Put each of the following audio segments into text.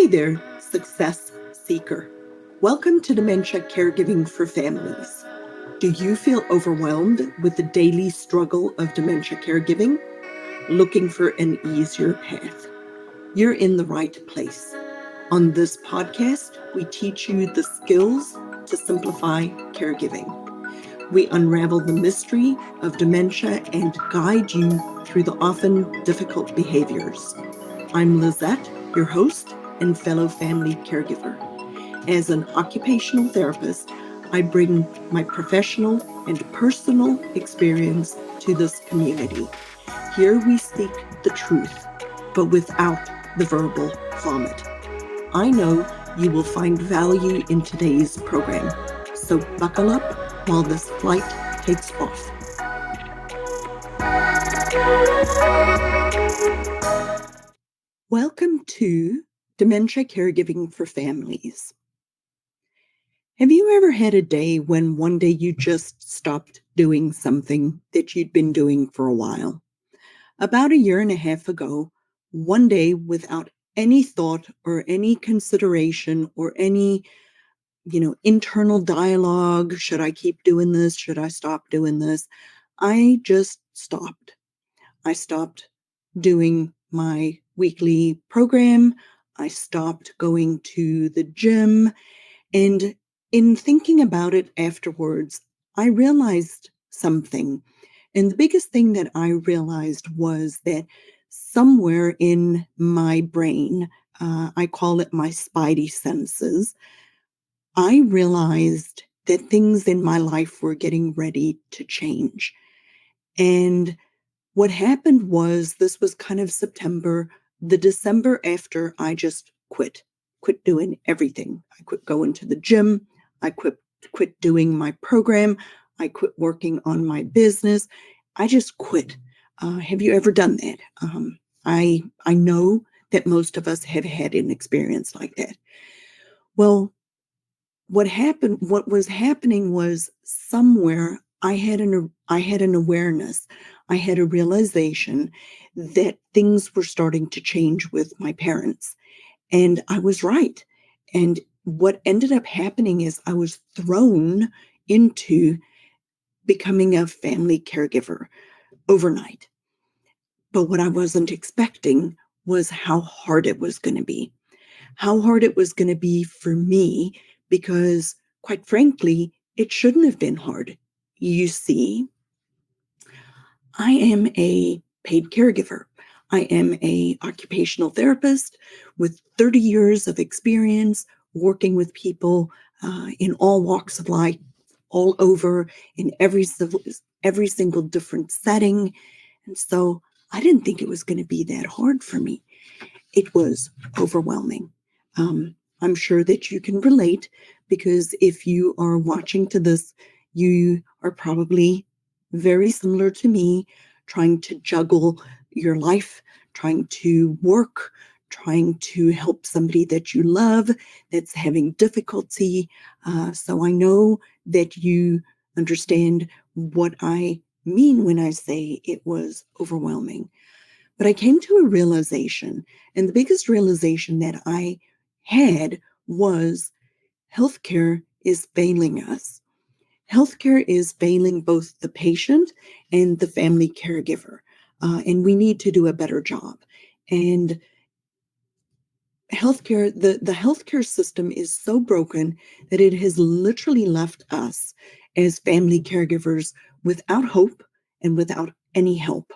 Hey there, success seeker. Welcome to Dementia Caregiving for Families. Do you feel overwhelmed with the daily struggle of dementia caregiving? Looking for an easier path? You're in the right place. On this podcast, we teach you the skills to simplify caregiving. We unravel the mystery of dementia and guide you through the often difficult behaviors. I'm Lizette, your host and fellow family caregiver. As an occupational therapist, I bring my professional and personal experience to this community. Here we speak the truth, but without the verbal vomit. I know you will find value in today's program, so buckle up while this flight takes off. Welcome to Dementia Caregiving for Families. Have you ever had a day when one day you just stopped doing something that you'd been doing for a while? About a year and a half ago, one day without any thought or any consideration or any, internal dialogue, should I keep doing this? Should I stop doing this? I just stopped. I stopped doing my weekly program. I stopped going to the gym. And in thinking about it afterwards, I realized something. And the biggest thing that I realized was that somewhere in my brain, I call it my spidey senses, I realized that things in my life were getting ready to change. And what happened was, this was kind of September, the December after I just quit doing everything. I quit going to the gym. I quit doing my program. I quit working on my business. I just quit. Have you ever done that? I know that most of us have had an experience like that. Well, what was happening was, somewhere I had an awareness. I had a realization that things were starting to change with my parents. And I was right. And what ended up happening is I was thrown into becoming a family caregiver overnight. But what I wasn't expecting was how hard it was going to be. How hard it was going to be for me, because quite frankly, it shouldn't have been hard. You see, I am a paid caregiver. I am an occupational therapist with 30 years of experience working with people in all walks of life, all over, in every single different setting. And so I didn't think it was going to be that hard for me. It was overwhelming. I'm sure that you can relate, because if you are watching to this, you are probably very similar to me, trying to juggle your life, trying to work, trying to help somebody that you love that's having difficulty. So I know that you understand what I mean when I say it was overwhelming. But I came to a realization, and the biggest realization that I had was, healthcare is failing us. Healthcare is failing both the patient and the family caregiver, and we need to do a better job. And the healthcare system is so broken that it has literally left us as family caregivers without hope and without any help.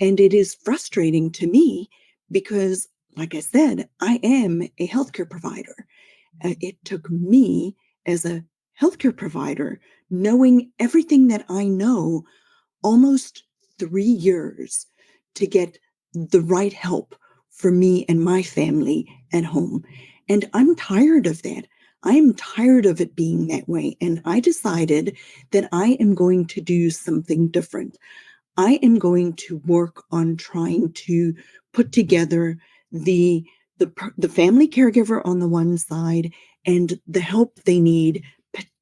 And it is frustrating to me because, like I said, I am a healthcare provider. It took me, as a healthcare provider, knowing everything that I know, almost 3 years to get the right help for me and my family at home. And I'm tired of that. I'm tired of it being that way. And I decided that I am going to do something different. I am going to work on trying to put together the family caregiver on the one side and the help they need,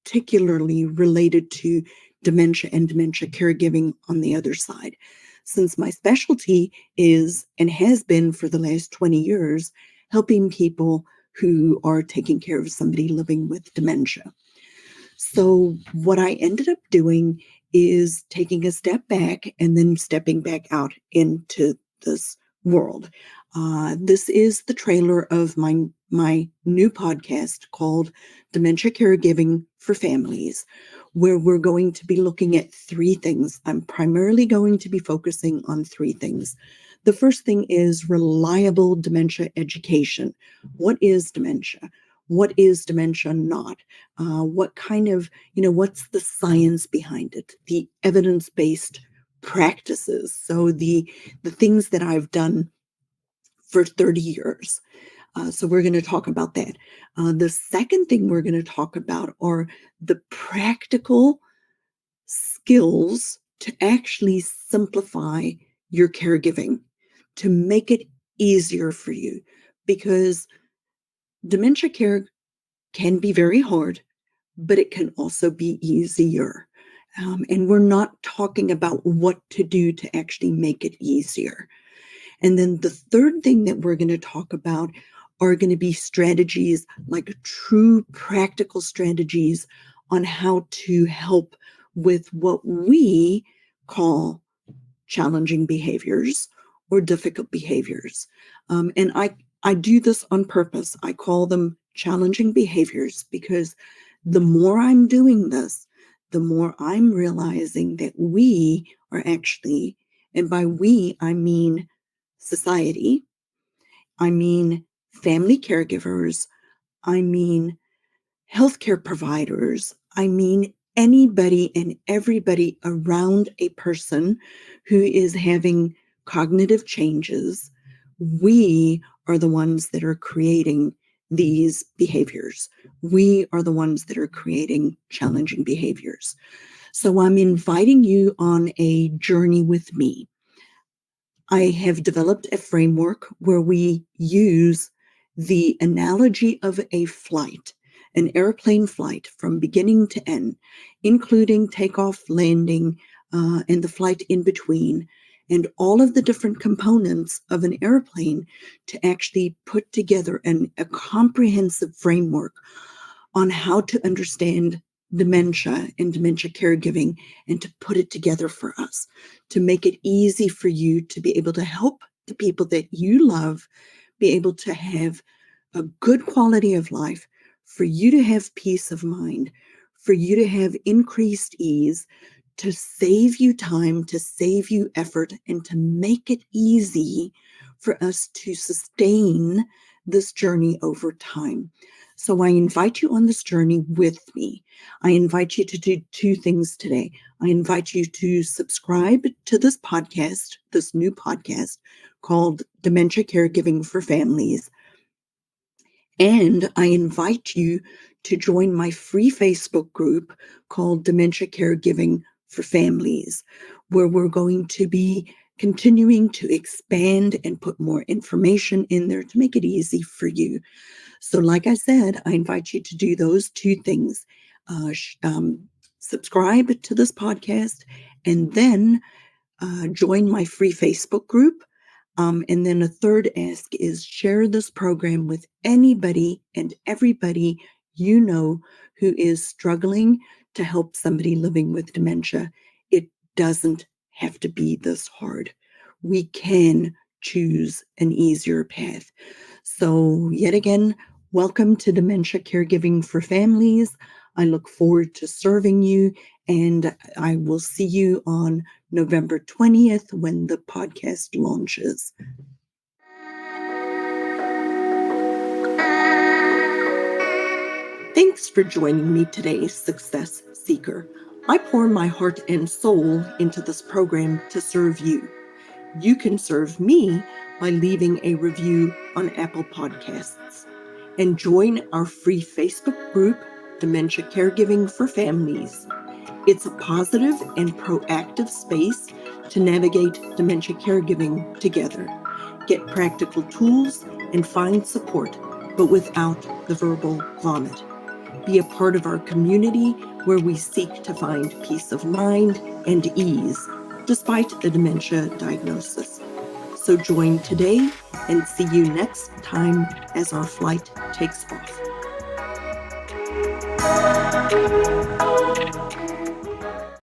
particularly related to dementia and dementia caregiving on the other side. Since my specialty is and has been for the last 20 years helping people who are taking care of somebody living with dementia. So what I ended up doing is taking a step back and then stepping back out into this world. This is the trailer of my new podcast called Dementia Caregiving for Families, where we're going to be looking at three things. I'm primarily going to be focusing on three things. The first thing is reliable dementia education. What is dementia? What is dementia not? What kind of, what's the science behind it? The evidence-based practices. So the things that I've done for 30 years. So we're going to talk about that. The second thing we're going to talk about are the practical skills to actually simplify your caregiving, to make it easier for you, because dementia care can be very hard, but it can also be easier. And we're not talking about what to do to actually make it easier. And then the third thing that we're going to talk about are going to be strategies, like true practical strategies on how to help with what we call challenging behaviors or difficult behaviors. And I do this on purpose. I call them challenging behaviors because the more I'm doing this, the more I'm realizing that we are actually, and by we, I mean society, I mean family caregivers, I mean healthcare providers, I mean anybody and everybody around a person who is having cognitive changes. We are the ones that are creating these behaviors. We are the ones that are creating challenging behaviors. So I'm inviting you on a journey with me. I have developed a framework where we use the analogy of a flight, an airplane flight from beginning to end, including takeoff, landing, and the flight in between, and all of the different components of an airplane to actually put together a comprehensive framework on how to understand dementia and dementia caregiving and to put it together for us, to make it easy for you to be able to help the people that you love be able to have a good quality of life, for you to have peace of mind, for you to have increased ease, to save you time, to save you effort, and to make it easy for us to sustain this journey over time. So I invite you on this journey with me. I invite you to do two things today. I invite you to subscribe to this podcast, this new podcast called Dementia Caregiving for Families. And I invite you to join my free Facebook group called Dementia Caregiving for Families, where we're going to be continuing to expand and put more information in there to make it easy for you. So like I said, I invite you to do those two things. Subscribe to this podcast and then join my free Facebook group. And then a third ask is share this program with anybody and everybody you know who is struggling to help somebody living with dementia. It doesn't have to be this hard. We can choose an easier path. So yet again, welcome to Dementia Caregiving for Families. I look forward to serving you, and I will see you on November 20th when the podcast launches. Thanks for joining me today, Success Seeker. I pour my heart and soul into this program to serve you. You can serve me by leaving a review on Apple Podcasts. And join our free Facebook group, Dementia Caregiving for Families. It's a positive and proactive space to navigate dementia caregiving together. Get practical tools and find support, but without the verbal vomit. Be a part of our community where we seek to find peace of mind and ease, despite the dementia diagnosis. So join today and see you next time as our flight takes off.